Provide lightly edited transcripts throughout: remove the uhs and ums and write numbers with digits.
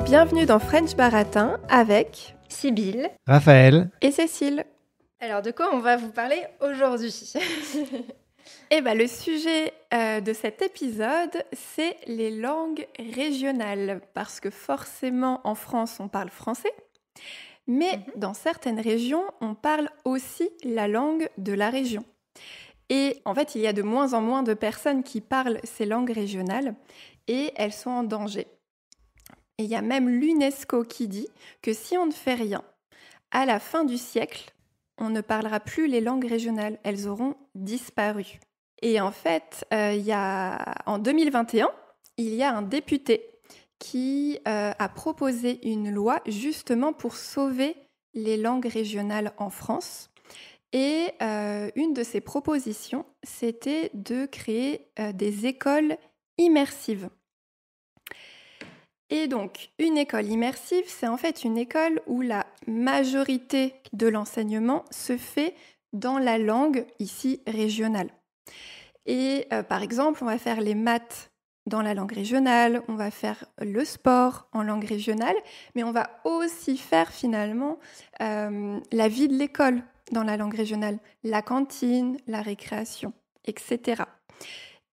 Bienvenue dans French Baratin avec Sibylle, Raphaël et Cécile. Alors de quoi on va vous parler aujourd'hui? Le sujet de cet épisode, c'est les langues régionales. Parce que forcément, en France, on parle français. Mais dans certaines régions, on parle aussi la langue de la région. Et en fait, il y a de moins en moins de personnes qui parlent ces langues régionales et elles sont en danger. Et il y a même l'UNESCO qui dit que si on ne fait rien, à la fin du siècle, on ne parlera plus les langues régionales. Elles auront disparu. Et en fait, en 2021, il y a un député qui a proposé une loi justement pour sauver les langues régionales en France. Et une de ses propositions, c'était de créer des écoles immersives. Et donc, une école immersive, c'est en fait une école où la majorité de l'enseignement se fait dans la langue, ici, régionale. Et par exemple, on va faire les maths dans la langue régionale, on va faire le sport en langue régionale, mais on va aussi faire finalement la vie de l'école dans la langue régionale, la cantine, la récréation, etc.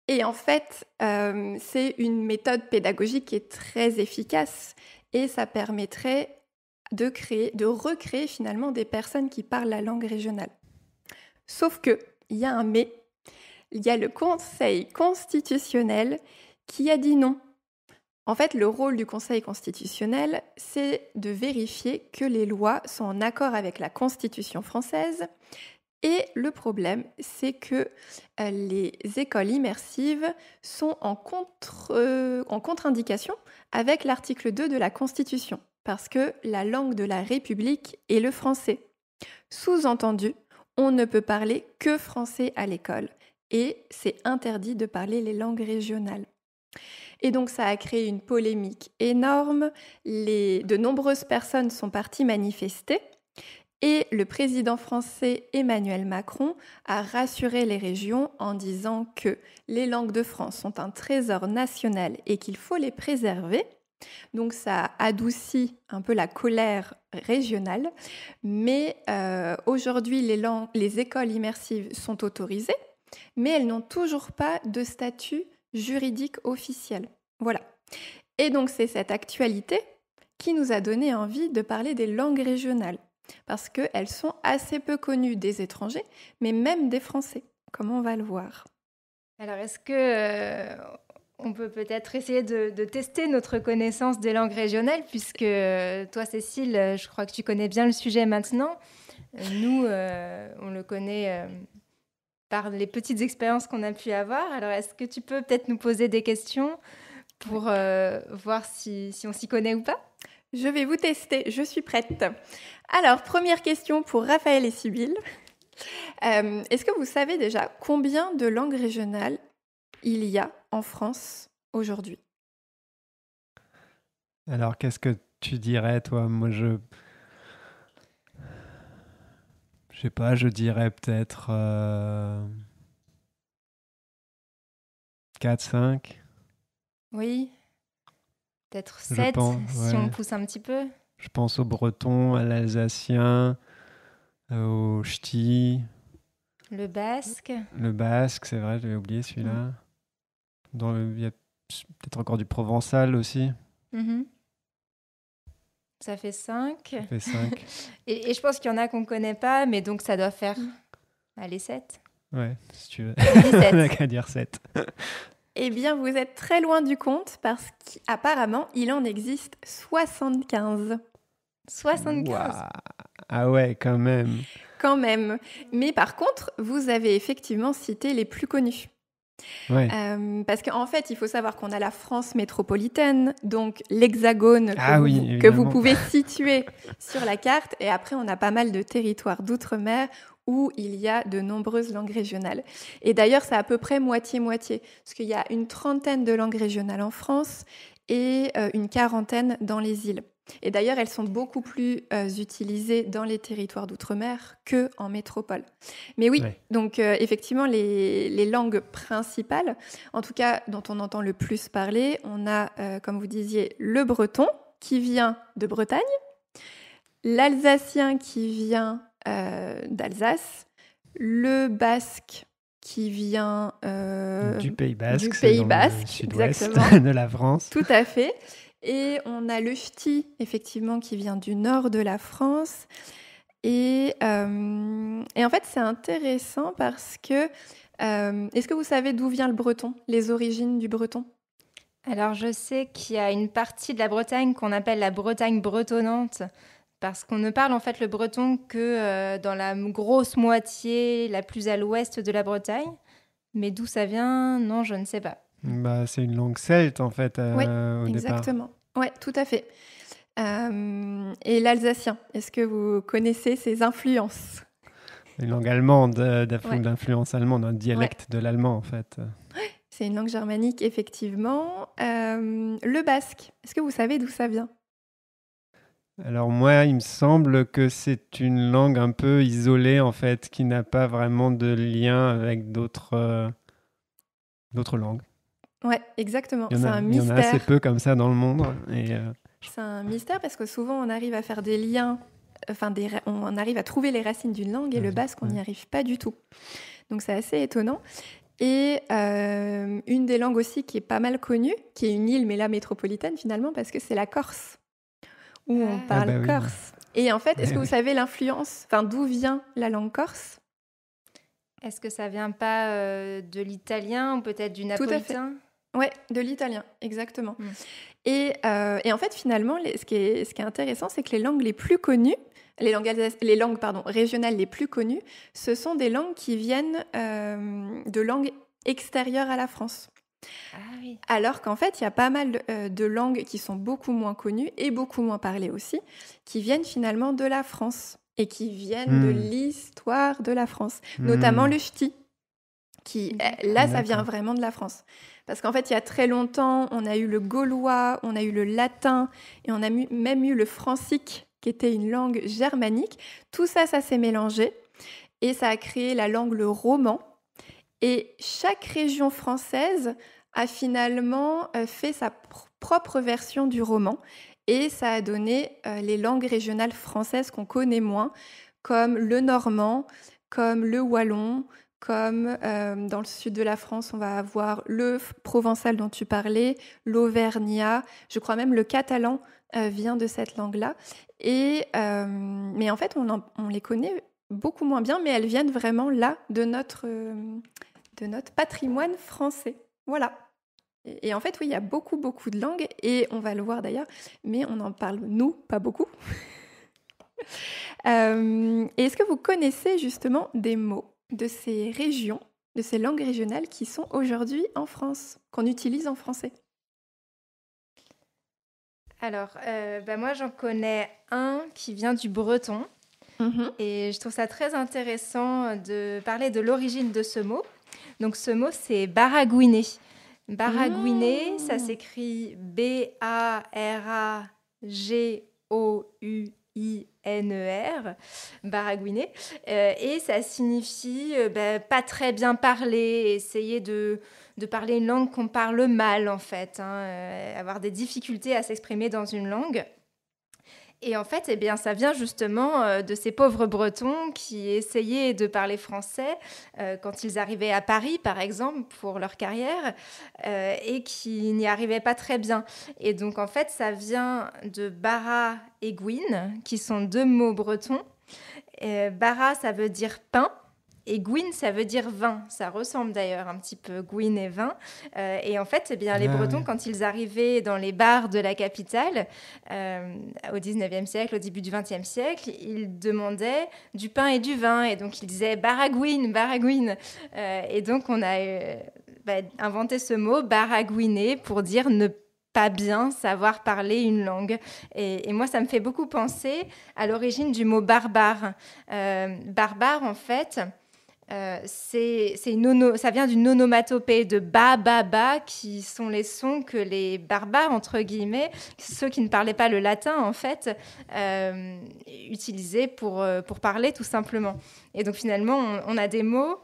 Et en fait, c'est une méthode pédagogique qui est très efficace et ça permettrait de recréer finalement des personnes qui parlent la langue régionale. Sauf qu'il y a un mais, il y a le Conseil constitutionnel qui a dit non. En fait, le rôle du Conseil constitutionnel, c'est de vérifier que les lois sont en accord avec la Constitution française. Et le problème, c'est que les écoles immersives sont en contre-indication avec l'article 2 de la Constitution, parce que la langue de la République est le français. Sous-entendu, on ne peut parler que français à l'école, et c'est interdit de parler les langues régionales. Et donc ça a créé une polémique énorme, de nombreuses personnes sont parties manifester, et le président français Emmanuel Macron a rassuré les régions en disant que les langues de France sont un trésor national et qu'il faut les préserver. Donc ça adoucit un peu la colère régionale, mais aujourd'hui les écoles immersives sont autorisées, mais elles n'ont toujours pas de statut juridique officiel. Voilà. Et donc c'est cette actualité qui nous a donné envie de parler des langues régionales. Parce qu'elles sont assez peu connues des étrangers, mais même des Français, comme on va le voir. Alors, est-ce que on peut peut-être essayer de tester notre connaissance des langues régionales, puisque toi, Cécile, je crois que tu connais bien le sujet maintenant. Nous, on le connaît par les petites expériences qu'on a pu avoir. Alors, est-ce que tu peux peut-être nous poser des questions pour voir si on s'y connaît ou pas ? Je vais vous tester, je suis prête. Alors, première question pour Raphaël et Sibylle. Est-ce que vous savez déjà combien de langues régionales il y a en France aujourd'hui ? Alors, qu'est-ce que tu dirais, toi ? Moi, je sais pas, je dirais peut-être 4, 5. Oui, peut-être Je 7, pense, si ouais. on pousse un petit peu. Je pense au breton, à l'alsacien, au ch'ti. Le basque. Le basque, c'est vrai, j'avais oublié celui-là. Il y a peut-être encore du provençal aussi. Mm-hmm. Ça fait 5. Ça fait 5. Et je pense qu'il y en a qu'on ne connaît pas, mais donc ça doit faire, 7. Ouais, si tu veux. 17. On n'a qu'à dire 7. Eh bien, vous êtes très loin du compte parce qu'apparemment, il en existe 75. 75. Wow. Ah ouais, quand même. Quand même. Mais par contre, vous avez effectivement cité les plus connus. Ouais. Parce qu'en fait, il faut savoir qu'on a la France métropolitaine, donc l'hexagone que vous pouvez situer sur la carte. Et après, on a pas mal de territoires d'outre-mer où il y a de nombreuses langues régionales. Et d'ailleurs, c'est à peu près moitié-moitié, parce qu'il y a une trentaine de langues régionales en France et une quarantaine dans les îles. Et d'ailleurs, elles sont beaucoup plus utilisées dans les territoires d'outre-mer qu'en métropole. Mais oui, donc effectivement, les langues principales, en tout cas dont on entend le plus parler, on a, comme vous disiez, le breton, qui vient de Bretagne, l'alsacien qui vient d'Alsace, le basque qui vient du Pays Basque, du Pays c'est dans Basque, le sud-ouest exactement. de la France. Tout à fait. Et on a le ch'ti, effectivement, qui vient du nord de la France. Et en fait, c'est intéressant parce que... est-ce que vous savez d'où vient le breton, les origines du breton? Alors, je sais qu'il y a une partie de la Bretagne qu'on appelle la Bretagne bretonnante, parce qu'on ne parle en fait le breton que dans la grosse moitié la plus à l'ouest de la Bretagne. Mais d'où ça vient, non, je ne sais pas. Bah, c'est une langue celte, en fait, Oui, au départ. exactement. Oui, tout à fait. Et l'alsacien, est-ce que vous connaissez ses influences? Une langue allemande, Ouais. d'influence allemande, un dialecte de l'allemand, en fait. C'est une langue germanique, effectivement. Le basque, est-ce que vous savez d'où ça vient? Alors moi, il me semble que c'est une langue un peu isolée, en fait, qui n'a pas vraiment de lien avec d'autres langues. Ouais, exactement. Il y en C'est a, un il y en a assez mystère. peu comme ça dans le monde. Et, C'est un mystère parce que souvent on arrive à faire des liens, enfin on arrive à trouver les racines d'une langue et le basque on n'y arrive pas du tout. Donc c'est assez étonnant. Et une des langues aussi qui est pas mal connue, qui est une île mais là métropolitaine finalement parce que c'est la Corse, où on parle bah oui. corse. Et en fait, est-ce que vous Oui. savez l'influence, enfin d'où vient la langue corse? Est-ce que ça vient pas de l'italien ou peut-être du napolitain? Ouais, de l'italien, exactement. Mm. Et en fait, finalement, ce qui est intéressant, c'est que les langues les plus connues, les langues régionales les plus connues, ce sont des langues qui viennent de langues extérieures à la France. Ah oui. Alors qu'en fait, il y a pas mal de langues qui sont beaucoup moins connues et beaucoup moins parlées aussi, qui viennent finalement de la France et qui viennent de l'histoire de la France, notamment le ch'ti, qui là, ça vient vraiment de la France. Parce qu'en fait, il y a très longtemps, on a eu le gaulois, on a eu le latin et on a même eu le francique, qui était une langue germanique. Tout ça, ça s'est mélangé et ça a créé la langue le roman. Et chaque région française a finalement fait sa propre version du roman et ça a donné les langues régionales françaises qu'on connaît moins, comme le normand, comme le wallon, comme dans le sud de la France, on va avoir le provençal dont tu parlais, l'auvergnat, je crois même le catalan vient de cette langue-là. Mais en fait, on les connaît beaucoup moins bien, mais elles viennent vraiment là de notre patrimoine français. Voilà. Et en fait, oui, il y a beaucoup, beaucoup de langues, et on va le voir d'ailleurs, mais on en parle, nous, pas beaucoup. Et est-ce que vous connaissez justement des mots de ces régions, de ces langues régionales qui sont aujourd'hui en France, qu'on utilise en français? Alors, moi, j'en connais un qui vient du breton. Et je trouve ça très intéressant de parler de l'origine de ce mot. Donc, ce mot, c'est baragouiner. Baragouiner, ça s'écrit B-A-R-A-G-O-U-I-N-E-R, baragouiner, et ça signifie pas très bien parler, essayer de parler une langue qu'on parle mal en fait, avoir des difficultés à s'exprimer dans une langue. Et en fait, ça vient justement de ces pauvres Bretons qui essayaient de parler français quand ils arrivaient à Paris, par exemple, pour leur carrière, et qui n'y arrivaient pas très bien. Et donc, en fait, ça vient de bara et gouine, qui sont deux mots bretons. Bara, ça veut dire pain. Et gouine, ça veut dire vin. Ça ressemble d'ailleurs un petit peu gouine et vin. Et en fait, les Bretons, quand ils arrivaient dans les bars de la capitale, au 19e siècle, au début du 20e siècle, ils demandaient du pain et du vin. Et donc, ils disaient baragouine, baragouine. Et donc, on a inventé ce mot, baragouiner, pour dire ne pas bien savoir parler une langue. Et moi, ça me fait beaucoup penser à l'origine du mot barbare. Barbare, en fait... ça vient d'une onomatopée de ba, ba, ba, qui sont les sons que les barbares, entre guillemets, ceux qui ne parlaient pas le latin, en fait, utilisaient pour parler, tout simplement. Et donc, finalement, on a des mots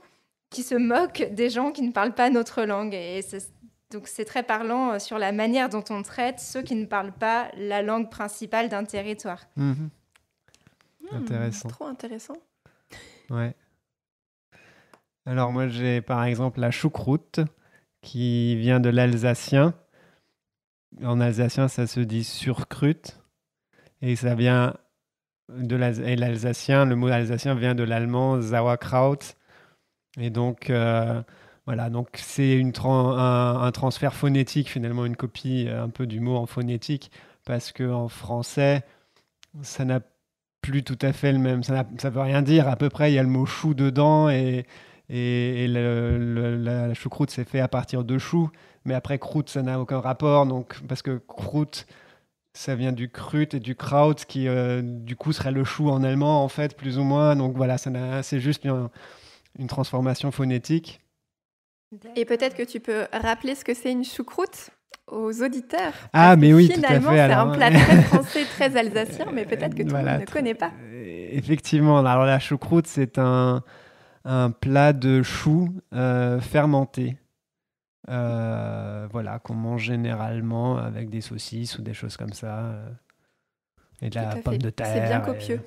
qui se moquent des gens qui ne parlent pas notre langue. Et Donc c'est très parlant sur la manière dont on traite ceux qui ne parlent pas la langue principale d'un territoire. Intéressant. Trop intéressant. Ouais. Alors moi j'ai par exemple la choucroute qui vient de l'alsacien. En alsacien ça se dit surkrut et ça vient et l'alsacien, le mot alsacien vient de l'allemand Sauerkraut et donc voilà, donc c'est un transfert phonétique finalement, une copie un peu du mot en phonétique parce qu'en français ça n'a plus tout à fait le même, ça veut rien dire à peu près, il y a le mot chou dedans et la choucroute c'est fait à partir de chou, mais après croûte ça n'a aucun rapport, donc parce que croûte ça vient du krut et du kraut qui du coup serait le chou en allemand en fait plus ou moins, donc voilà, c'est juste une transformation phonétique. Et peut-être que tu peux rappeler ce que c'est une choucroute aux auditeurs. Ah, mais oui, tout à fait. Finalement, c'est un plat très français, très alsacien, mais peut-être que tout le monde ne connaît pas. Effectivement, alors la choucroute, c'est un plat de choux fermenté. Voilà, qu'on mange généralement avec des saucisses ou des choses comme ça. Et de la pomme de terre. C'est bien copieux.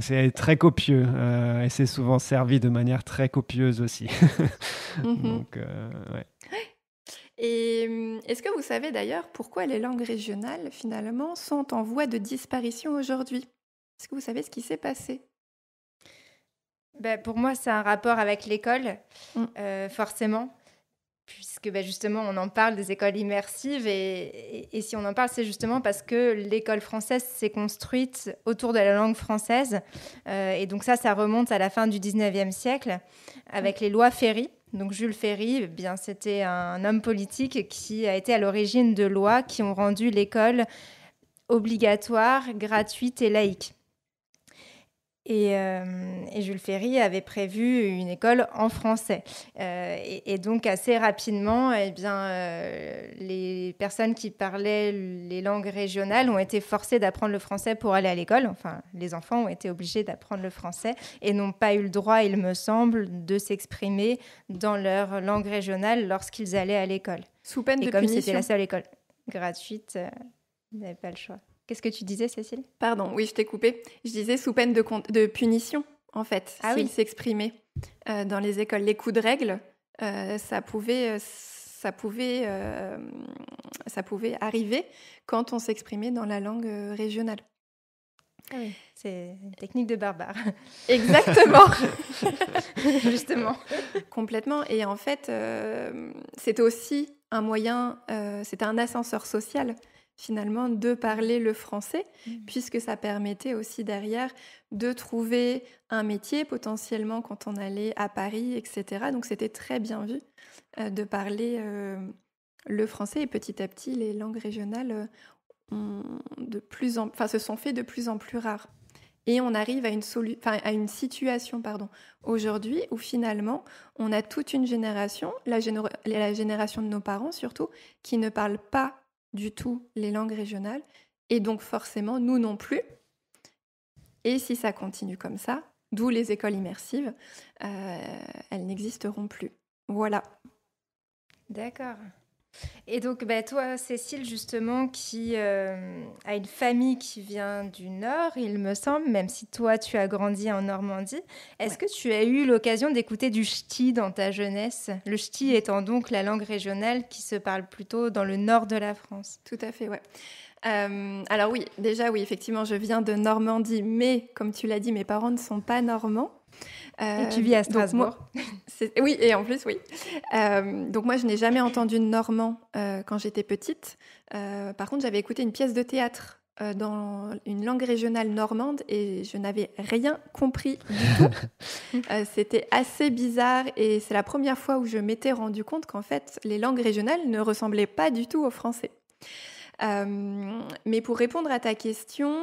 C'est très copieux et c'est souvent servi de manière très copieuse aussi. Donc, ouais. Et est-ce que vous savez d'ailleurs pourquoi les langues régionales, finalement, sont en voie de disparition aujourd'hui ? Est-ce que vous savez ce qui s'est passé ? Pour moi, c'est un rapport avec l'école, forcément. Puisque justement, on en parle des écoles immersives et si on en parle, c'est justement parce que l'école française s'est construite autour de la langue française. Et donc ça remonte à la fin du 19e siècle avec les lois Ferry. Donc Jules Ferry, c'était un homme politique qui a été à l'origine de lois qui ont rendu l'école obligatoire, gratuite et laïque. Et Jules Ferry avait prévu une école en français. Et donc, assez rapidement, les personnes qui parlaient les langues régionales ont été forcées d'apprendre le français pour aller à l'école. Enfin, les enfants ont été obligés d'apprendre le français et n'ont pas eu le droit, il me semble, de s'exprimer dans leur langue régionale lorsqu'ils allaient à l'école. Sous peine de punition. Et comme c'était la seule école gratuite, ils n'avaient pas le choix. Qu'est-ce que tu disais, Cécile ? Pardon, oui, je t'ai coupé. Je disais sous peine de punition, en fait, s'ils s'exprimaient dans les écoles. Les coups de règle, ça pouvait arriver quand on s'exprimait dans la langue régionale. Ah oui, c'est une technique de barbare. Exactement. Justement. Complètement. Et en fait, c'était aussi un moyen, c'était un ascenseur social, finalement, de parler le français, puisque ça permettait aussi derrière de trouver un métier potentiellement quand on allait à Paris, etc. Donc c'était très bien vu de parler le français. Et petit à petit, les langues régionales se sont fait de plus en plus rares. Et on arrive à une situation aujourd'hui où finalement, on a toute une génération, la génération de nos parents surtout, qui ne parle pas du tout les langues régionales, et donc forcément, nous non plus. Et si ça continue comme ça, d'où les écoles immersives, elles n'existeront plus. Voilà. D'accord. Et donc, toi, Cécile, justement, qui a une famille qui vient du Nord, il me semble, même si toi, tu as grandi en Normandie, est-ce que tu as eu l'occasion d'écouter du ch'ti dans ta jeunesse ? Le ch'ti étant donc la langue régionale qui se parle plutôt dans le nord de la France. Tout à fait, ouais. Alors oui, effectivement, je viens de Normandie, mais comme tu l'as dit, mes parents ne sont pas normands. Et tu vis à Strasbourg. Oui, et en plus, oui. Donc moi, je n'ai jamais entendu de normand quand j'étais petite. Par contre, j'avais écouté une pièce de théâtre dans une langue régionale normande et je n'avais rien compris du tout. C'était assez bizarre et c'est la première fois où je m'étais rendu compte qu'en fait, les langues régionales ne ressemblaient pas du tout au français. Mais pour répondre à ta question,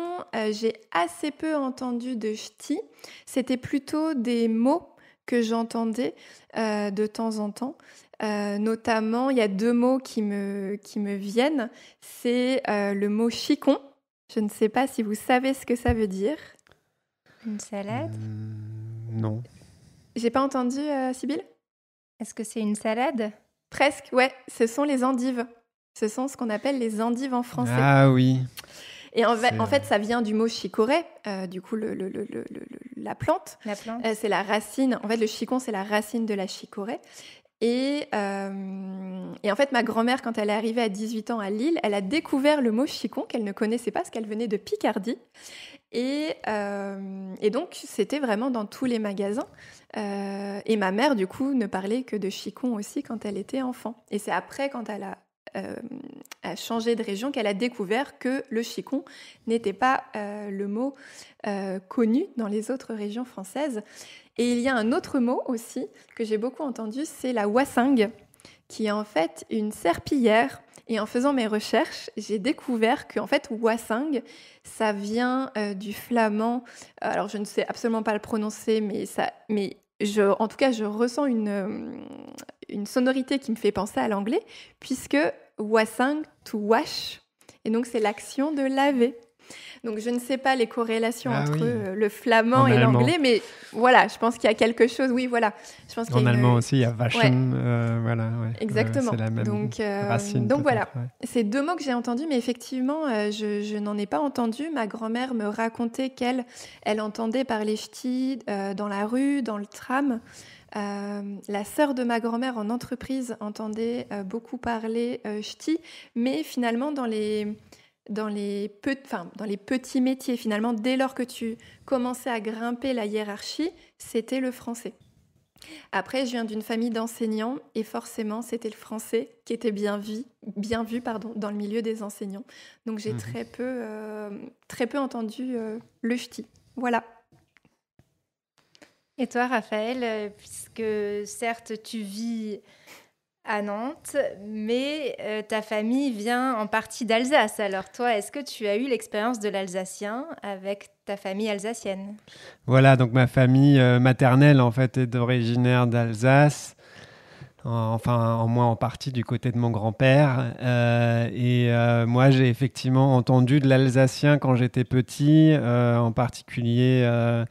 j'ai assez peu entendu de ch'ti. C'était plutôt des mots que j'entendais de temps en temps. Notamment, il y a 2 mots qui me viennent. C'est le mot chicon. Je ne sais pas si vous savez ce que ça veut dire. Une salade ? Non. J'ai pas entendu, Sybille ? Est-ce que c'est une salade ? Presque, ouais. Ce sont les endives. Ce sont ce qu'on appelle les endives en français. Ah oui. Et en fait, ça vient du mot chicorée, du coup, la plante. La plante. C'est la racine. En fait, le chicon, c'est la racine de la chicorée. Et en fait, ma grand-mère, quand elle est arrivée à 18 ans à Lille, elle a découvert le mot chicon qu'elle ne connaissait pas parce qu'elle venait de Picardie. Et donc, c'était vraiment dans tous les magasins. Et ma mère, du coup, ne parlait que de chicon aussi quand elle était enfant. Et c'est après, quand elle a changé de région, qu'elle a découvert que le chicon n'était pas le mot connu dans les autres régions françaises. Et il y a un autre mot aussi que j'ai beaucoup entendu, c'est la wassingue, qui est en fait une serpillière. Et en faisant mes recherches, j'ai découvert qu'en fait, wassingue, ça vient du flamand. Alors, je ne sais absolument pas le prononcer, en tout cas, je ressens une sonorité qui me fait penser à l'anglais, puisque washing, to wash, et donc c'est l'action de laver. Donc je ne sais pas les corrélations entre le flamand et l'anglais, mais voilà, je pense qu'il y a quelque chose. Oui, voilà. Je pense en allemand aussi, il y a waschen, voilà. Ouais. Exactement. C'est la même racine. Donc voilà, c'est deux mots que j'ai entendus, mais effectivement, je n'en ai pas entendu. Ma grand-mère me racontait elle entendait parler ch'ti dans la rue, dans le tram. La sœur de ma grand-mère en entreprise entendait beaucoup parler ch'ti, mais finalement dans les petits métiers, finalement, dès lors que tu commençais à grimper la hiérarchie, c'était le français. Après, je viens d'une famille d'enseignants et forcément, c'était le français qui était bien vu dans le milieu des enseignants. Donc, j'ai très peu entendu le ch'ti. Voilà. Et toi, Raphaël, puisque certes, tu vis à Nantes, mais ta famille vient en partie d'Alsace. Alors toi, est-ce que tu as eu l'expérience de l'alsacien avec ta famille alsacienne ? Voilà, donc ma famille maternelle en fait est originaire d'Alsace, enfin en moins en partie du côté de mon grand-père. Moi, j'ai effectivement entendu de l'alsacien quand j'étais petit, en particulier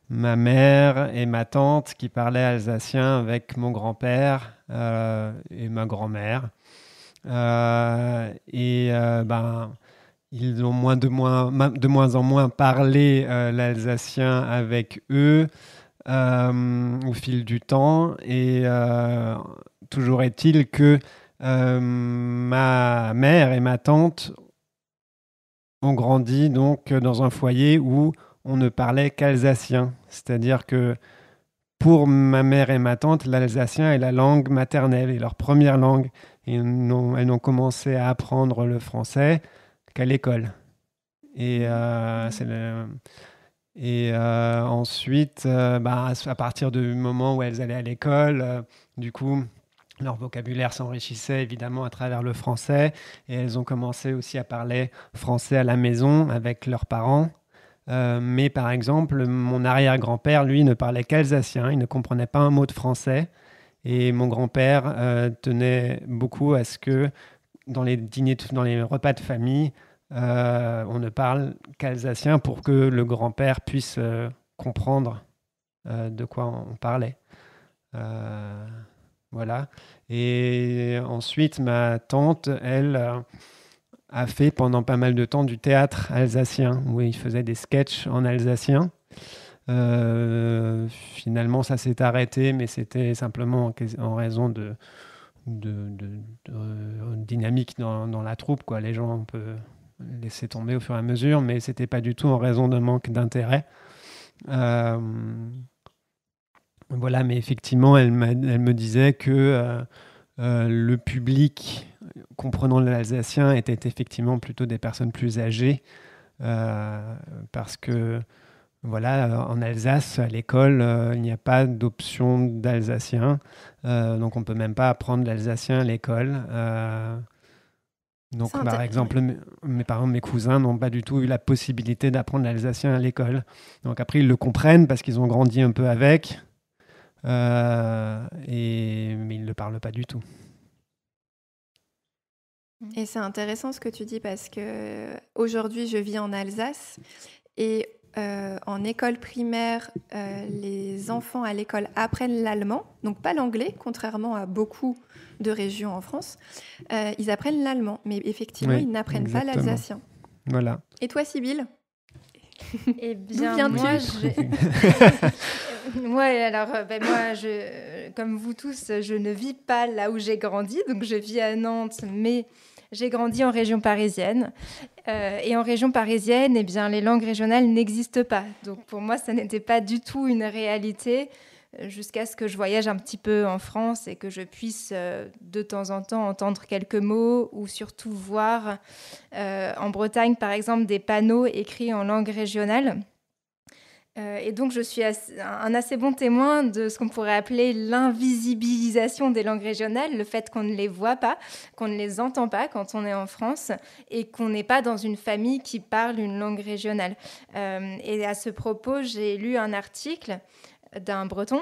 ma mère et ma tante qui parlaient alsacien avec mon grand-père et ma grand-mère. Ils ont de moins en moins parlé l'alsacien avec eux au fil du temps. Et toujours est-il que ma mère et ma tante ont grandi donc dans un foyer où on ne parlait qu'alsacien. C'est-à-dire que pour ma mère et ma tante, l'alsacien est la langue maternelle et leur première langue. Et elles n'ont commencé à apprendre le français qu'à l'école. Ensuite, à partir du moment où elles allaient à l'école, du coup, leur vocabulaire s'enrichissait évidemment à travers le français. Et elles ont commencé aussi à parler français à la maison avec leurs parents. Mais par exemple, mon arrière-grand-père, lui, ne parlait qu'alsacien, il ne comprenait pas un mot de français. Et mon grand-père tenait beaucoup à ce que dans les repas de famille, on ne parle qu'alsacien pour que le grand-père puisse comprendre de quoi on parlait. Voilà. Et ensuite, ma tante, elle a fait pendant pas mal de temps du théâtre alsacien, où il faisait des sketchs en alsacien. Finalement, ça s'est arrêté, mais c'était simplement en raison de dynamique dans la troupe, quoi. Les gens, on peut laisser tomber au fur et à mesure, mais c'était pas du tout en raison d'un manque d'intérêt. Voilà, mais effectivement, elle me disait que le public comprenant l'alsacien était effectivement plutôt des personnes plus âgées, parce que voilà, en Alsace, à l'école, il n'y a pas d'option d'alsacien, donc on ne peut même pas apprendre l'alsacien à l'école. Donc, par exemple, mes cousins n'ont pas du tout eu la possibilité d'apprendre l'alsacien à l'école. Donc après, ils le comprennent parce qu'ils ont grandi un peu avec, mais ils ne le parlent pas du tout. Et c'est intéressant ce que tu dis parce que aujourd'hui je vis en Alsace et en école primaire, les enfants à l'école apprennent l'allemand, donc pas l'anglais, contrairement à beaucoup de régions en France. Ils apprennent l'allemand, mais effectivement, ils n'apprennent pas l'alsacien. Voilà. Et toi, Sybille ? Eh bien, D'où viens-tu ? Comme vous tous, je ne vis pas là où j'ai grandi. Donc, je vis à Nantes, mais j'ai grandi en région parisienne. Et en région parisienne, eh bien, les langues régionales n'existent pas. Donc, pour moi, ça n'était pas du tout une réalité jusqu'à ce que je voyage un petit peu en France et que je puisse de temps en temps entendre quelques mots ou surtout voir en Bretagne, par exemple, des panneaux écrits en langue régionale. Et donc, je suis un assez bon témoin de ce qu'on pourrait appeler l'invisibilisation des langues régionales, le fait qu'on ne les voit pas, qu'on ne les entend pas quand on est en France et qu'on n'est pas dans une famille qui parle une langue régionale. Et à ce propos, j'ai lu un article d'un breton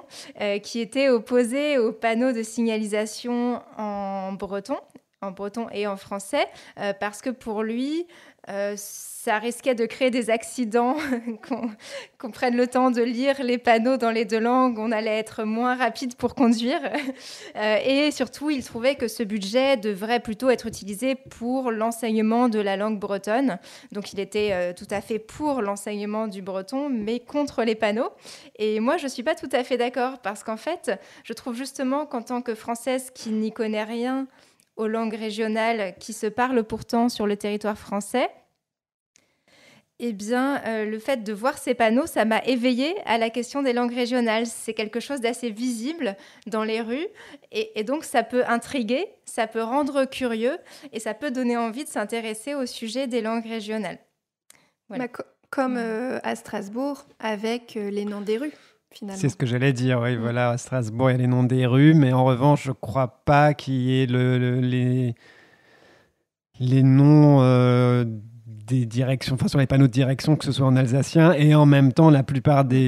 qui était opposé aux panneaux de signalisation en breton et en français, parce que pour lui, ça risquait de créer des accidents, qu'on prenne le temps de lire les panneaux dans les deux langues, on allait être moins rapide pour conduire. Et surtout, il trouvait que ce budget devrait plutôt être utilisé pour l'enseignement de la langue bretonne. Donc, il était tout à fait pour l'enseignement du breton, mais contre les panneaux. Et moi, je ne suis pas tout à fait d'accord, parce qu'en fait, je trouve justement qu'en tant que Française qui n'y connaît rien aux langues régionales qui se parlent pourtant sur le territoire français, eh bien, le fait de voir ces panneaux, ça m'a éveillée à la question des langues régionales. C'est quelque chose d'assez visible dans les rues et donc ça peut intriguer, ça peut rendre curieux et ça peut donner envie de s'intéresser au sujet des langues régionales. Voilà. Comme à Strasbourg avec les noms des rues. Finalement. C'est ce que j'allais dire, oui, voilà, à Strasbourg, il y a les noms des rues, mais en revanche, je ne crois pas qu'il y ait les noms des directions, enfin sur les panneaux de direction, que ce soit en alsacien, et en même temps, la plupart des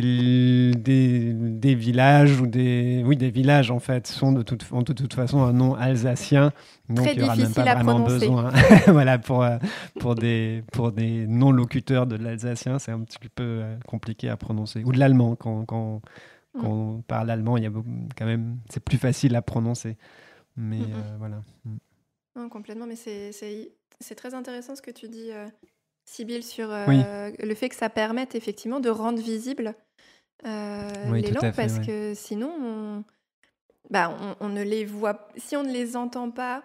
villages, des villages, en fait, ont de toute façon un nom alsacien, donc il n'y aura même pas vraiment besoin. Voilà, pour des non-locuteurs de l'alsacien, c'est un petit peu compliqué à prononcer. Ou de l'allemand, quand on parle allemand, il y a quand même, c'est plus facile à prononcer. Mais voilà. Non, complètement, mais c'est très intéressant ce que tu dis, Sybille, sur le fait que ça permette effectivement de rendre visibles les langues, parce que sinon, on ne les voit. Si on ne les entend pas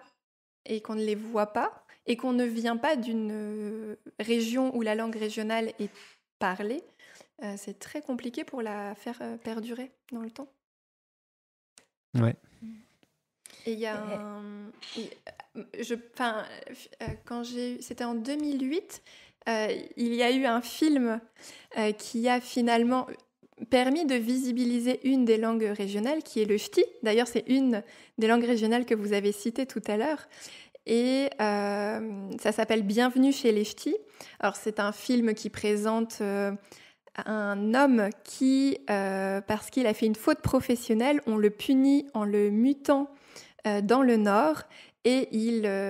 et qu'on ne les voit pas et qu'on ne vient pas d'une région où la langue régionale est parlée, c'est très compliqué pour la faire perdurer dans le temps. Ouais. Et il y a c'était en 2008, il y a eu un film qui a finalement permis de visibiliser une des langues régionales, qui est le ch'ti. D'ailleurs, c'est une des langues régionales que vous avez citées tout à l'heure. Et ça s'appelle « Bienvenue chez les ch'tis ». Alors, c'est un film qui présente un homme qui, parce qu'il a fait une faute professionnelle, on le punit en le mutant dans le nord. Et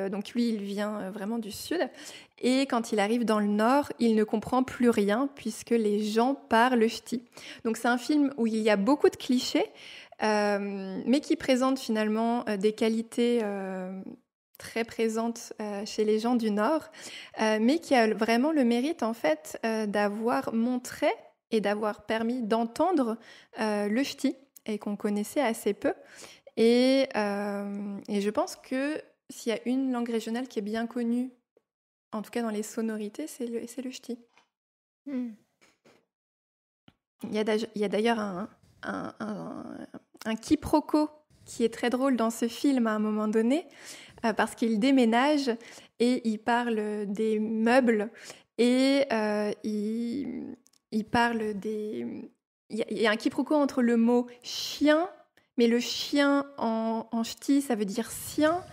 donc lui, il vient vraiment du sud. Et quand il arrive dans le nord, il ne comprend plus rien puisque les gens parlent ch'ti. Donc c'est un film où il y a beaucoup de clichés, mais qui présente finalement des qualités très présentes chez les gens du nord, mais qui a vraiment le mérite en fait d'avoir montré et d'avoir permis d'entendre le ch'ti, et qu'on connaissait assez peu. Et je pense que s'il y a une langue régionale qui est bien connue, en tout cas dans les sonorités, c'est le ch'ti. Il y a d'ailleurs un quiproquo qui est très drôle dans ce film à un moment donné, parce qu'il déménage et il parle des meubles et il parle des... Il y a un quiproquo entre le mot « chien », mais le chien en ch'ti, ça veut dire sien.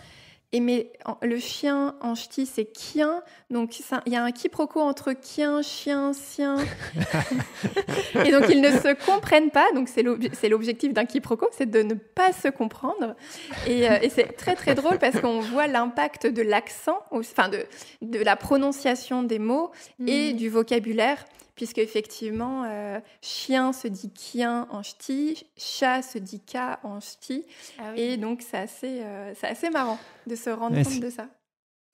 Mais le chien en ch'ti, c'est kien. Donc, il y a un quiproquo entre kien, chien, sien. Et donc, ils ne se comprennent pas. Donc, c'est l'objectif d'un quiproquo, c'est de ne pas se comprendre. Et c'est très, très drôle parce qu'on voit l'impact de l'accent, enfin de la prononciation des mots et du vocabulaire, puisque effectivement, chien se dit kien en ch'ti, chat se dit ka en ch'ti, et donc c'est assez marrant de se rendre compte de ça.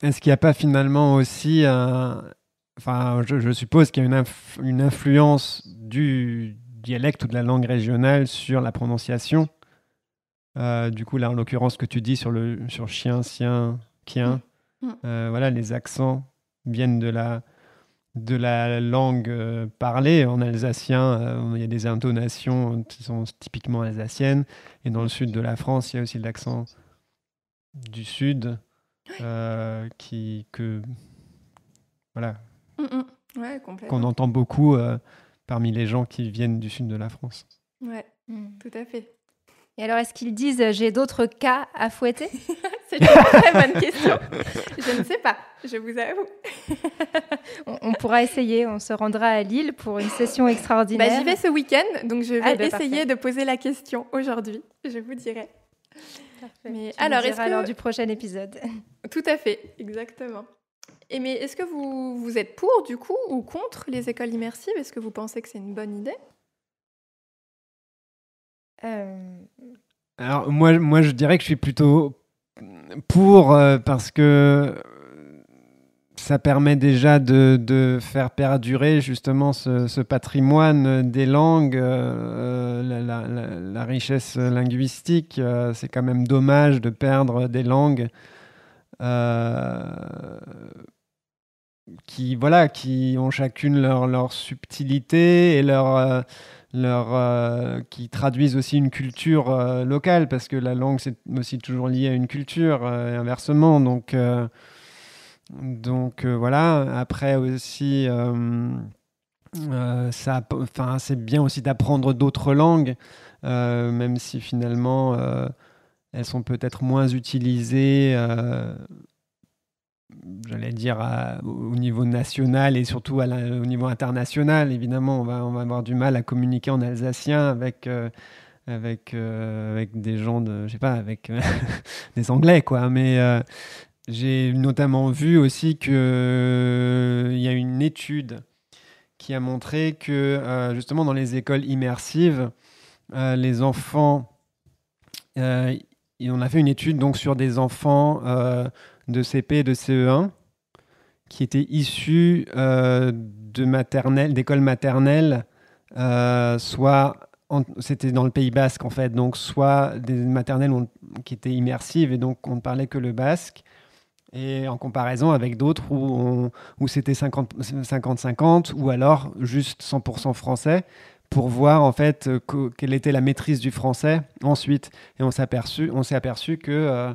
Est-ce qu'il n'y a pas finalement aussi, enfin, je suppose qu'il y a une influence du dialecte ou de la langue régionale sur la prononciation. Du coup, là, en l'occurrence, ce que tu dis sur chien, sien, kien, voilà, les accents viennent de la langue parlée. En alsacien, il y a des intonations qui sont typiquement alsaciennes. Et dans le sud de la France, il y a aussi l'accent du sud voilà, Ouais, complètement. qu'on entend beaucoup parmi les gens qui viennent du sud de la France. Ouais, tout à fait. Et alors, est-ce qu'ils disent « j'ai d'autres cas à fouetter » C'est une très bonne question. Je ne sais pas, je vous avoue. On pourra essayer, on se rendra à Lille pour une session extraordinaire. J'y vais ce week-end, donc je vais essayer parfait. de poser la question aujourd'hui. Je vous dirai. Parfait. Mais tu alors, me diras lors du prochain épisode. Tout à fait, exactement. Mais est-ce que vous êtes pour, du coup, ou contre les écoles immersives ? Est-ce que vous pensez que c'est une bonne idée ? Alors, moi, je dirais que je suis plutôt pour, parce que ça permet déjà de faire perdurer justement ce patrimoine des langues, la richesse linguistique. C'est quand même dommage de perdre des langues qui ont chacune leur subtilité et qui traduisent aussi une culture locale, parce que la langue, c'est aussi toujours lié à une culture, et inversement. Donc voilà. Après aussi, c'est bien aussi d'apprendre d'autres langues, même si finalement elles sont peut-être moins utilisées, j'allais dire au niveau national et surtout au niveau international. Évidemment, on va avoir du mal à communiquer en alsacien avec des gens avec des Anglais, quoi. Mais j'ai notamment vu aussi qu'il y a une étude qui a montré que justement dans les écoles immersives, les enfants, on a fait une étude donc sur des enfants de CP et de CE1 qui étaient issus d'écoles maternelles, c'était dans le Pays Basque en fait, donc soit des maternelles qui étaient immersives et donc on ne parlait que le basque, et en comparaison avec d'autres où c'était 50-50 ou alors juste 100% français, pour voir en fait quelle était la maîtrise du français ensuite. Et on s'est aperçu que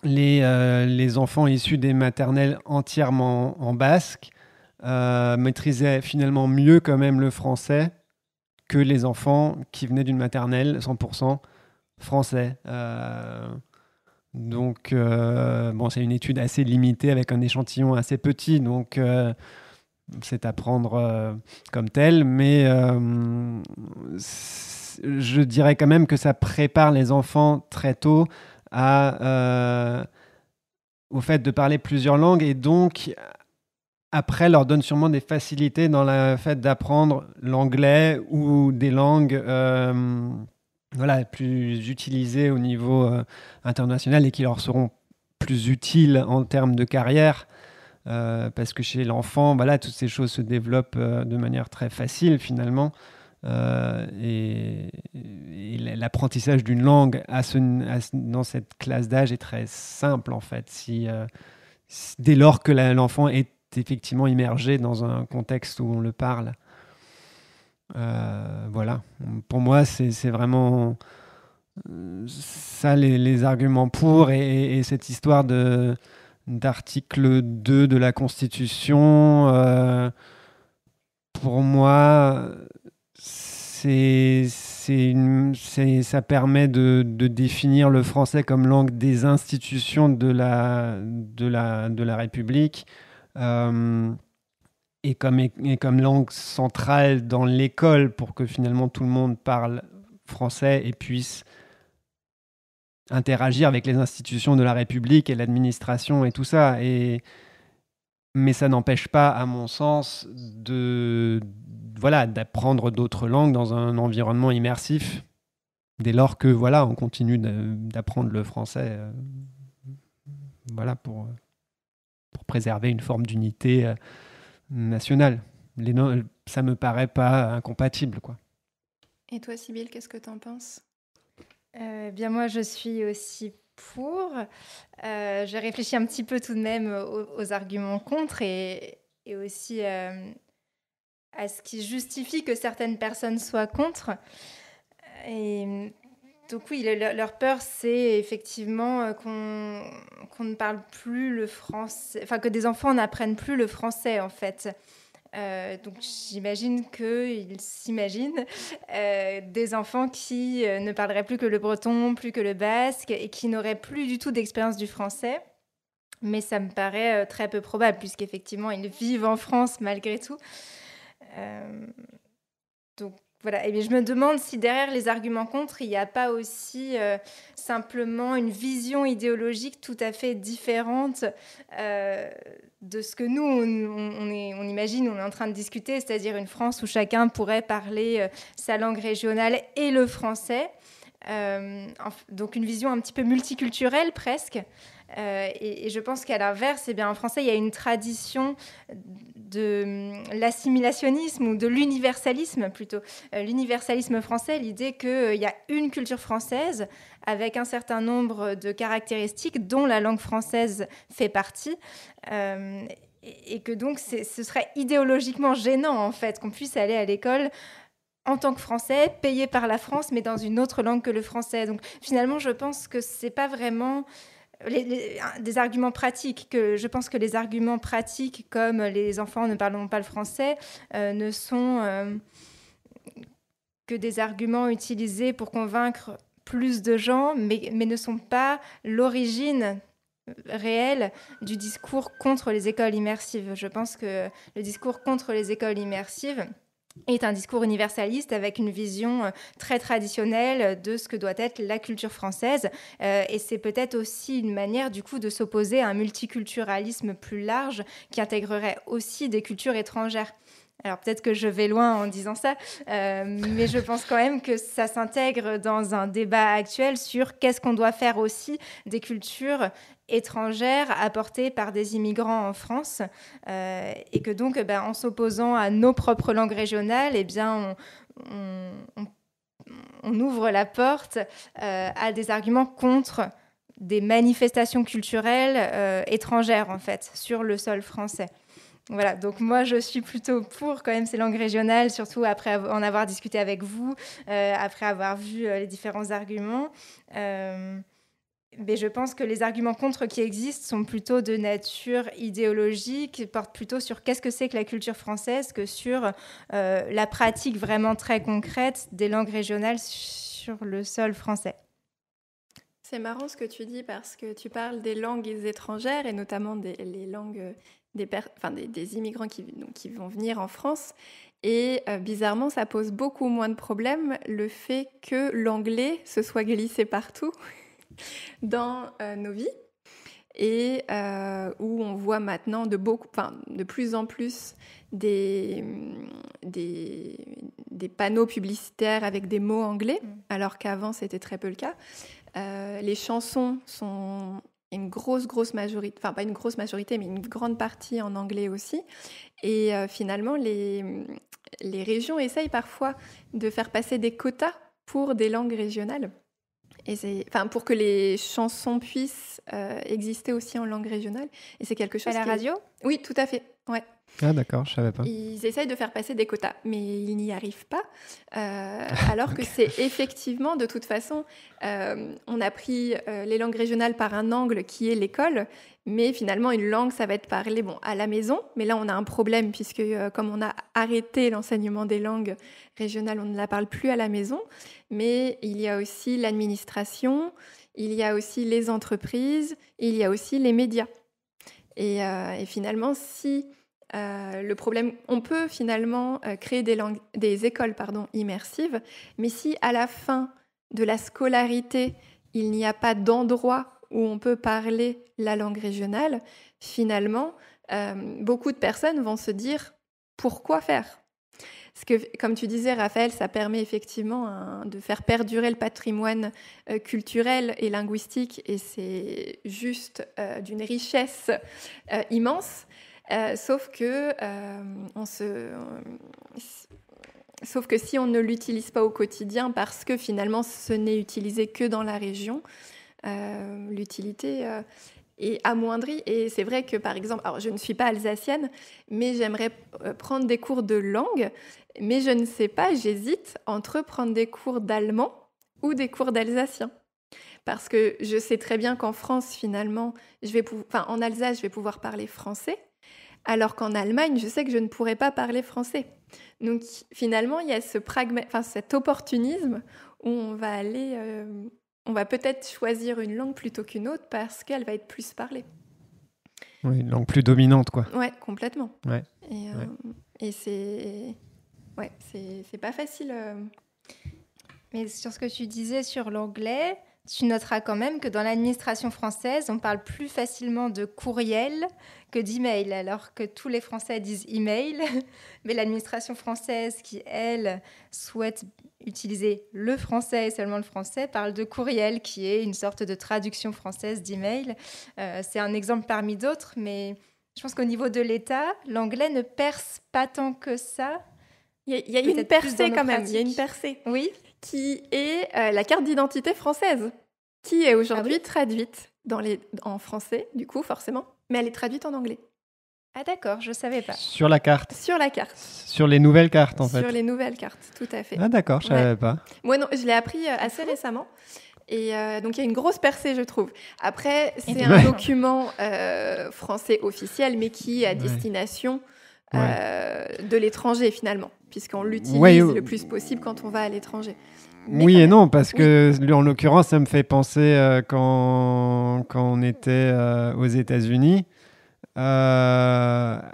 les enfants issus des maternelles entièrement en basque maîtrisaient finalement mieux quand même le français que les enfants qui venaient d'une maternelle 100% français. Donc, c'est une étude assez limitée avec un échantillon assez petit, donc c'est à prendre comme tel, mais je dirais quand même que ça prépare les enfants très tôt au fait de parler plusieurs langues, et donc après leur donne sûrement des facilités dans le fait d'apprendre l'anglais ou des langues plus utilisées au niveau international et qui leur seront plus utiles en termes de carrière, parce que chez l'enfant, toutes ces choses se développent de manière très facile finalement. Et l'apprentissage d'une langue dans cette classe d'âge est très simple en fait, dès lors que l'enfant est effectivement immergé dans un contexte où on le parle. Voilà. Pour moi, c'est vraiment ça les arguments pour, et cette histoire d'article 2 de la Constitution, pour moi, ça permet de définir le français comme langue des institutions de la République, et comme langue centrale dans l'école, pour que finalement tout le monde parle français et puisse interagir avec les institutions de la République et l'administration et tout ça. Et Mais ça n'empêche pas, à mon sens, d'apprendre d'autres langues dans un environnement immersif, dès lors que on continue d'apprendre le français pour préserver une forme d'unité nationale. Ça me paraît pas incompatible, quoi. Et toi, Sybille, qu'est-ce que tu en penses ? Bien, moi, je suis aussi pour. J'ai réfléchi un petit peu tout de même aux arguments contre et aussi à ce qui justifie que certaines personnes soient contre. Et donc oui, leur peur, c'est effectivement qu'on ne parle plus le français, enfin que des enfants n'apprennent plus le français en fait. Donc j'imagine qu'ils s'imaginent des enfants qui ne parleraient plus que le breton, plus que le basque et qui n'auraient plus du tout d'expérience du français. Mais ça me paraît très peu probable puisqu'effectivement ils vivent en France malgré tout. Donc voilà, et bien, je me demande si derrière les arguments contre, il n'y a pas aussi simplement une vision idéologique tout à fait différente de ce que nous, on imagine, on est en train de discuter, c'est-à-dire une France où chacun pourrait parler sa langue régionale et le français. Donc une vision un petit peu multiculturelle presque. Et je pense qu'à l'inverse, eh bien, en français, il y a une tradition de l'assimilationnisme ou de l'universalisme plutôt. L'universalisme français, l'idée qu'il y a une culture française avec un certain nombre de caractéristiques dont la langue française fait partie. Et que donc, ce serait idéologiquement gênant, en fait, qu'on puisse aller à l'école en tant que français, payé par la France, mais dans une autre langue que le français. Donc finalement, je pense que c'est pas vraiment des arguments pratiques. Je pense que les arguments pratiques, comme les enfants ne parlent pas le français, ne sont que des arguments utilisés pour convaincre plus de gens, mais ne sont pas l'origine réelle du discours contre les écoles immersives. Je pense que le discours contre les écoles immersives est un discours universaliste avec une vision très traditionnelle de ce que doit être la culture française. Et c'est peut-être aussi une manière, du coup, de s'opposer à un multiculturalisme plus large qui intégrerait aussi des cultures étrangères. Alors peut-être que je vais loin en disant ça, mais je pense quand même que ça s'intègre dans un débat actuel sur qu'est-ce qu'on doit faire aussi des cultures étrangères apportées par des immigrants en France, et que donc en s'opposant à nos propres langues régionales, eh bien, on ouvre la porte à des arguments contre des manifestations culturelles étrangères en fait sur le sol français. Voilà, donc moi je suis plutôt pour quand même ces langues régionales, surtout après en avoir discuté avec vous, après avoir vu les différents arguments. Mais je pense que les arguments contre qui existent sont plutôt de nature idéologique, portent plutôt sur qu'est-ce que c'est que la culture française que sur la pratique vraiment très concrète des langues régionales sur le sol français. C'est marrant ce que tu dis parce que tu parles des langues étrangères et notamment les langues des immigrants qui vont venir en France. Et bizarrement, ça pose beaucoup moins de problèmes le fait que l'anglais se soit glissé partout dans nos vies et où on voit maintenant de plus en plus des panneaux publicitaires avec des mots anglais, alors qu'avant c'était très peu le cas. Les chansons sont une grosse majorité, enfin pas une grosse majorité, mais une grande partie en anglais aussi. Et finalement, les régions essayent parfois de faire passer des quotas pour des langues régionales. Et pour que les chansons puissent exister aussi en langue régionale. Et c'est quelque chose à la radio ? Oui, tout à fait. Ouais. Ah d'accord, je savais pas. Ils essayent de faire passer des quotas, mais ils n'y arrivent pas. Alors que c'est effectivement, de toute façon, on a pris les langues régionales par un angle qui est l'école, mais finalement, une langue, ça va être parlé à la maison. Mais là, on a un problème puisque comme on a arrêté l'enseignement des langues régionales, on ne la parle plus à la maison. Mais il y a aussi l'administration, il y a aussi les entreprises, il y a aussi les médias. Et finalement, si le problème, on peut finalement créer des écoles immersives, mais si à la fin de la scolarité, il n'y a pas d'endroit où on peut parler la langue régionale, finalement, beaucoup de personnes vont se dire pourquoi faire ? Parce que, comme tu disais, Raphaël, ça permet effectivement de faire perdurer le patrimoine culturel et linguistique, et c'est juste d'une richesse immense. Sauf que si on ne l'utilise pas au quotidien, parce que finalement ce n'est utilisé que dans la région, l'utilité est amoindrie. Et c'est vrai que, par exemple, alors je ne suis pas alsacienne, mais j'aimerais prendre des cours de langue, mais je ne sais pas, j'hésite entre prendre des cours d'allemand ou des cours d'alsacien. Parce que je sais très bien qu'en France, finalement, en Alsace, je vais pouvoir parler français, alors qu'en Allemagne, je sais que je ne pourrais pas parler français. Donc finalement, il y a cet opportunisme où on va peut-être choisir une langue plutôt qu'une autre parce qu'elle va être plus parlée. Oui, une langue plus dominante, quoi. Ouais, complètement. Ouais. Et c'est pas facile. Mais sur ce que tu disais sur l'anglais, tu noteras quand même que dans l'administration française, on parle plus facilement de courriel que d'email, alors que tous les Français disent email. Mais l'administration française, qui, elle, souhaite utiliser le français et seulement le français, parle de courriel, qui est une sorte de traduction française d'email. C'est un exemple parmi d'autres, mais je pense qu'au niveau de l'État, l'anglais ne perce pas tant que ça. Il y a une percée quand même, il y a une percée. Oui. Qui est la carte d'identité française, qui est aujourd'hui traduite en français, du coup, forcément, mais elle est traduite en anglais. Ah d'accord, je ne savais pas. Sur la carte. Sur la carte. Sur les nouvelles cartes, en fait. Sur les nouvelles cartes, tout à fait. Ah d'accord, je ne savais pas. Moi, non, je l'ai appris assez récemment. Et donc, il y a une grosse percée, je trouve. Après, c'est un document français officiel, mais qui est à destination de l'étranger, finalement, puisqu'on l'utilise le plus possible quand on va à l'étranger. Mais oui et non, parce que, en l'occurrence, ça me fait penser quand on était aux États-Unis, à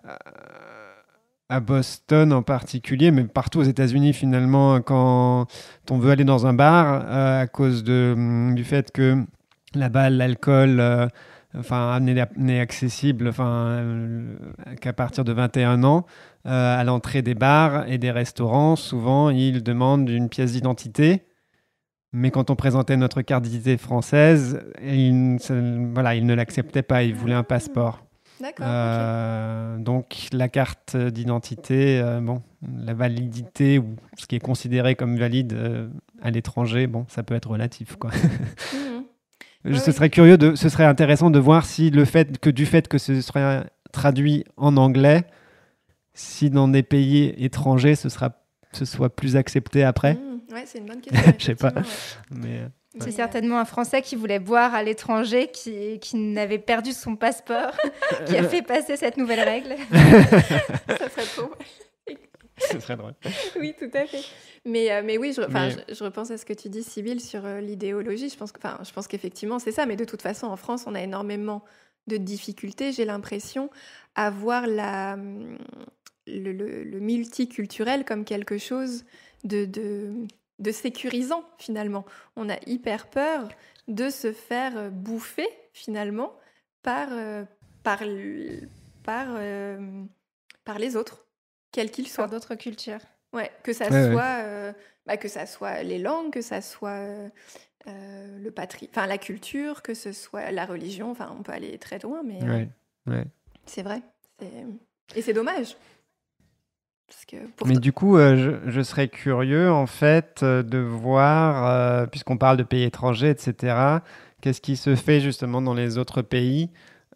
Boston en particulier, mais partout aux États-Unis finalement, quand on veut aller dans un bar, à cause du fait que là-bas l'alcool n'est accessible qu'à partir de 21 ans, à l'entrée des bars et des restaurants, souvent ils demandent une pièce d'identité. Mais quand on présentait notre carte d'identité française, ils ne l'acceptaient pas, ils voulaient un passeport. D'accord. Donc la carte d'identité, la validité ou ce qui est considéré comme valide à l'étranger, ça peut être relatif, quoi. Ce serait intéressant de voir si du fait que ce serait traduit en anglais, si dans des pays étrangers ce soit plus accepté après. Ouais, c'est une bonne question. Je sais pas. Ouais. Mais, c'est certainement un Français qui voulait boire à l'étranger, qui n'avait perdu son passeport, qui a fait passer cette nouvelle règle. Ça serait trop. Ce serait drôle. Oui, tout à fait. Mais oui, je repense à ce que tu dis, Sybille, sur l'idéologie. Je pense qu'effectivement, c'est ça. Mais de toute façon, en France, on a énormément de difficultés, j'ai l'impression, à voir le multiculturel comme quelque chose de sécurisant, finalement. On a hyper peur de se faire bouffer, finalement, par les autres, quels qu'ils soient. Par d'autres cultures. Ouais, que ça soit les langues, que ça soit la culture, que ce soit la religion. Enfin, on peut aller très loin, mais c'est vrai. Et c'est dommage. Mais du coup, je serais curieux, en fait, de voir, puisqu'on parle de pays étrangers, etc., qu'est-ce qui se fait justement dans les autres pays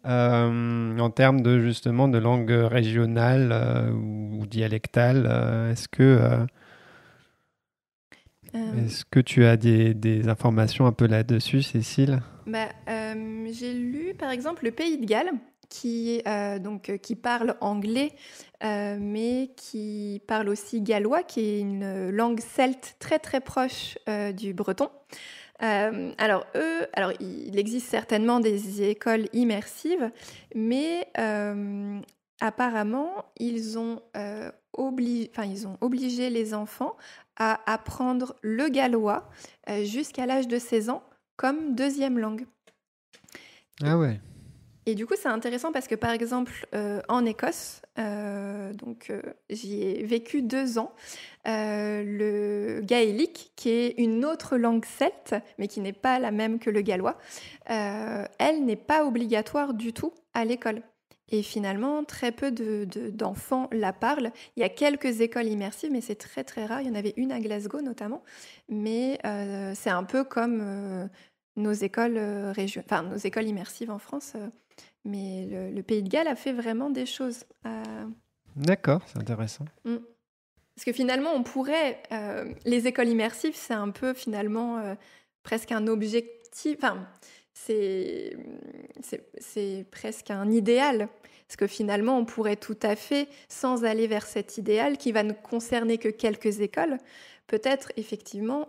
en termes de langue régionale ou dialectale. Est-ce que tu as des informations un peu là-dessus, Cécile ? J'ai lu, par exemple, le Pays de Galles, qui parle anglais, mais qui parle aussi gallois, qui est une langue celte très très proche du breton. Alors il existe certainement des écoles immersives, mais apparemment ils ont obligé les enfants à apprendre le gallois jusqu'à l'âge de 16 ans comme deuxième langue. Ah ouais. Et du coup, c'est intéressant parce que, par exemple, en Écosse, j'y ai vécu 2 ans, le gaélique, qui est une autre langue celte, mais qui n'est pas la même que le gallois, elle n'est pas obligatoire du tout à l'école. Et finalement, très peu d'enfants la parlent. Il y a quelques écoles immersives, mais c'est très très rare. Il y en avait une à Glasgow notamment. Mais c'est un peu comme nos écoles nos écoles immersives en France. Mais le Pays de Galles a fait vraiment des choses. D'accord, c'est intéressant. Parce que finalement, on pourrait... les écoles immersives, c'est un peu finalement presque un objectif... Enfin, c'est presque un idéal. Parce que finalement, on pourrait tout à fait, sans aller vers cet idéal qui va ne concerner que quelques écoles, peut-être effectivement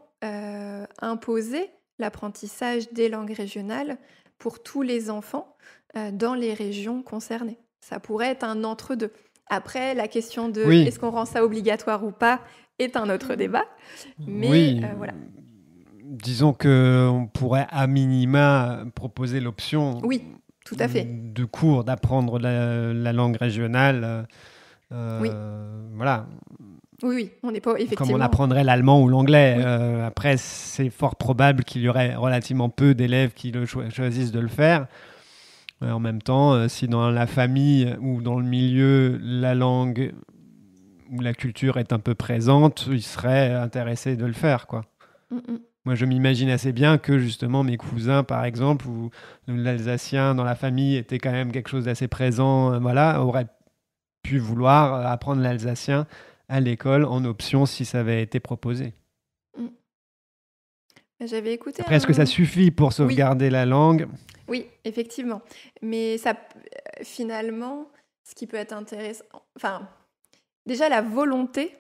imposer l'apprentissage des langues régionales pour tous les enfants dans les régions concernées. Ça pourrait être un entre-deux. Après, la question de est-ce qu'on rend ça obligatoire ou pas est un autre débat. Mais voilà. Disons qu'on pourrait à minima proposer l'option tout à fait. de cours d'apprendre la langue régionale. Voilà. Oui, on n'est pas effectivement... Comme on apprendrait l'allemand ou l'anglais. Après, c'est fort probable qu'il y aurait relativement peu d'élèves qui choisissent de le faire. En même temps, si dans la famille ou dans le milieu, la langue ou la culture est un peu présente, ils seraient intéressés de le faire, quoi. Moi, je m'imagine assez bien que justement mes cousins, par exemple, ou l'Alsacien dans la famille était quand même quelque chose d'assez présent, auraient pu vouloir apprendre l'alsacien à l'école en option si ça avait été proposé. J'avais écouté. Après, est-ce que ça suffit pour sauvegarder la langue ? Oui, effectivement. Mais ça, finalement, ce qui peut être intéressant, enfin, déjà la volonté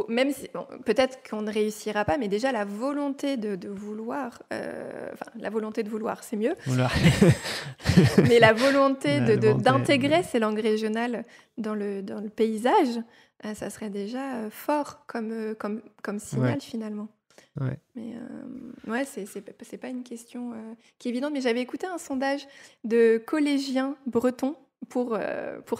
même si peut-être qu'on ne réussira pas, mais déjà la volonté de vouloir, la volonté de vouloir, c'est mieux. Mais la volonté d'intégrer ces langues régionales dans le paysage, ça serait déjà fort comme signal finalement. Ouais. Mais c'est pas une question qui est évidente. Mais j'avais écouté un sondage de collégiens bretons pour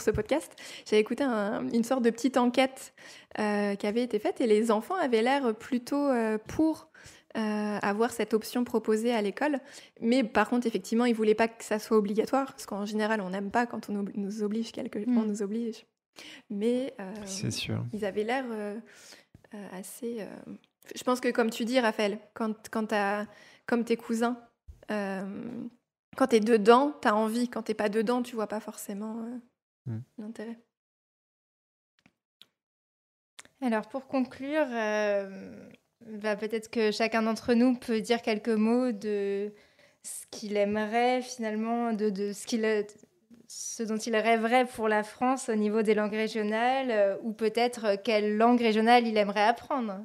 ce podcast. J'avais écouté une sorte de petite enquête qui avait été faite et les enfants avaient l'air plutôt pour avoir cette option proposée à l'école. Mais par contre, effectivement, ils ne voulaient pas que ça soit obligatoire parce qu'en général, on n'aime pas quand on nous oblige on nous oblige. Mais c'est sûr. Ils avaient l'air assez... Je pense que comme tu dis, Raphaël, comme tes cousins, quand tu es dedans, tu as envie. Quand tu n'es pas dedans, tu ne vois pas forcément l'intérêt. Alors, pour conclure, peut-être que chacun d'entre nous peut dire quelques mots de ce qu'il aimerait finalement, de ce dont il rêverait pour la France au niveau des langues régionales, ou peut-être quelle langue régionale il aimerait apprendre.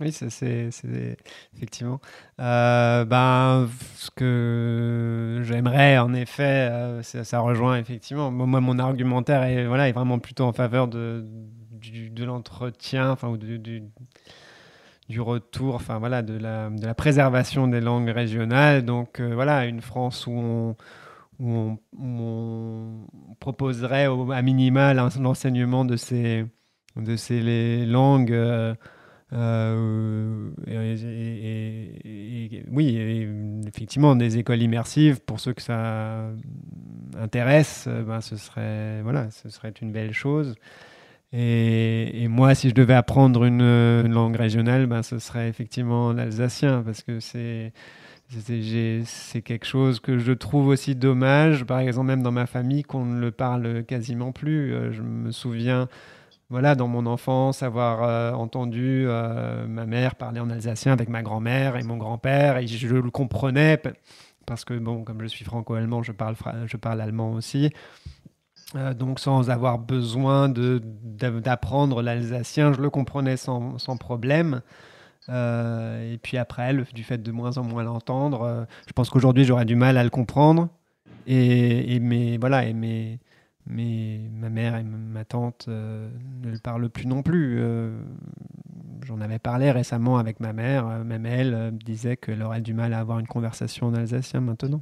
Oui, c'est effectivement. Ce que j'aimerais, en effet, ça rejoint effectivement. Moi, mon argumentaire est vraiment plutôt en faveur de l'entretien, ou du retour, de la préservation des langues régionales. Donc, une France où on proposerait à minima l'enseignement de ces langues. Oui, effectivement, des écoles immersives, pour ceux que ça intéresse, ce serait une belle chose. Et moi, si je devais apprendre une langue régionale, ce serait effectivement l'alsacien, parce que c'est quelque chose que je trouve aussi dommage, par exemple même dans ma famille, qu'on ne le parle quasiment plus. Je me souviens... dans mon enfance, avoir entendu ma mère parler en alsacien avec ma grand-mère et mon grand-père, et je le comprenais parce que, comme je suis franco-allemand, je parle allemand aussi. Donc, sans avoir besoin d'apprendre l'alsacien, je le comprenais sans problème. Et puis après, du fait de moins en moins l'entendre, je pense qu'aujourd'hui, j'aurais du mal à le comprendre. Mais ma mère et ma tante ne le parlent plus non plus. j'en avais parlé récemment avec ma mère. Même elle disait qu'elle aurait du mal à avoir une conversation en alsacien maintenant.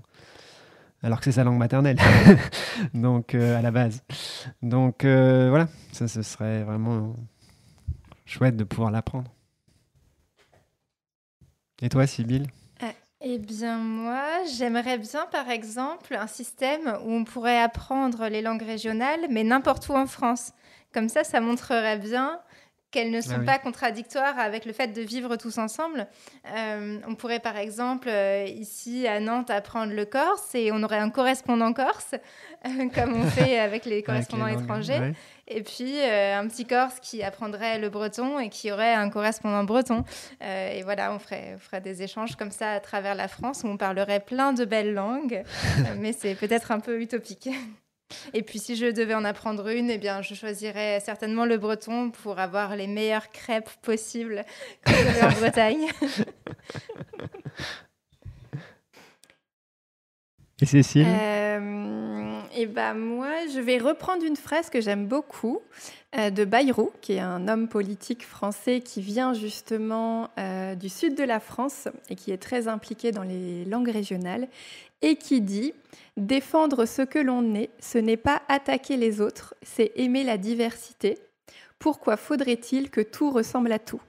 Alors que c'est sa langue maternelle, donc à la base. Donc voilà, ça ce serait vraiment chouette de pouvoir l'apprendre. Et toi, Sybille ? Eh bien, moi, j'aimerais bien, par exemple, un système où on pourrait apprendre les langues régionales, mais n'importe où en France. Comme ça montrerait bien qu'elles ne sont pas contradictoires avec le fait de vivre tous ensemble. On pourrait, par exemple, ici à Nantes, apprendre le corse et on aurait un correspondant corse, comme on fait avec les correspondants étrangers. Ouais. Et puis, un petit corse qui apprendrait le breton et qui aurait un correspondant breton. Et voilà, on ferait des échanges comme ça à travers la France où on parlerait plein de belles langues, mais c'est peut-être un peu utopique. Et puis, si je devais en apprendre une, eh bien, je choisirais certainement le breton pour avoir les meilleures crêpes possibles qu'on trouve en Bretagne. Et Cécile ? Et ben moi, je vais reprendre une phrase que j'aime beaucoup de Bayrou, qui est un homme politique français qui vient justement du sud de la France et qui est très impliqué dans les langues régionales et qui dit « Défendre ce que l'on est, ce n'est pas attaquer les autres, c'est aimer la diversité. Pourquoi faudrait-il que tout ressemble à tout ?»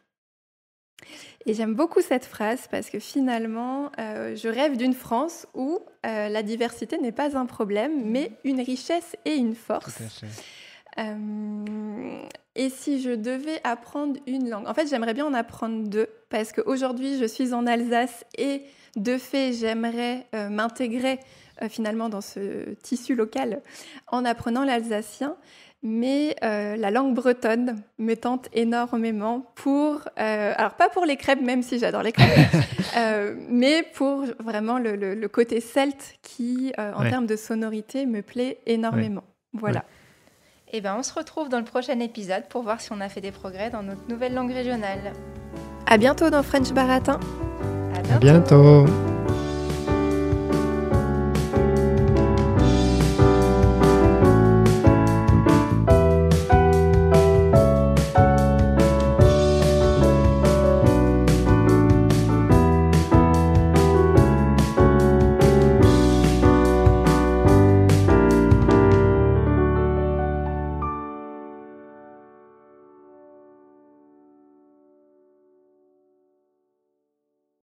Et j'aime beaucoup cette phrase parce que finalement, je rêve d'une France où la diversité n'est pas un problème, mais une richesse et une force. Et si je devais apprendre une langue, en fait, j'aimerais bien en apprendre deux parce qu'aujourd'hui, je suis en Alsace et de fait, j'aimerais m'intégrer finalement dans ce tissu local en apprenant l'alsacien. Mais la langue bretonne me tente énormément pour... alors, pas pour les crêpes, même si j'adore les crêpes, mais pour vraiment le côté celte qui, en termes de sonorité, me plaît énormément. Voilà. Eh ben, on se retrouve dans le prochain épisode pour voir si on a fait des progrès dans notre nouvelle langue régionale. À bientôt dans French Baratin. À bientôt.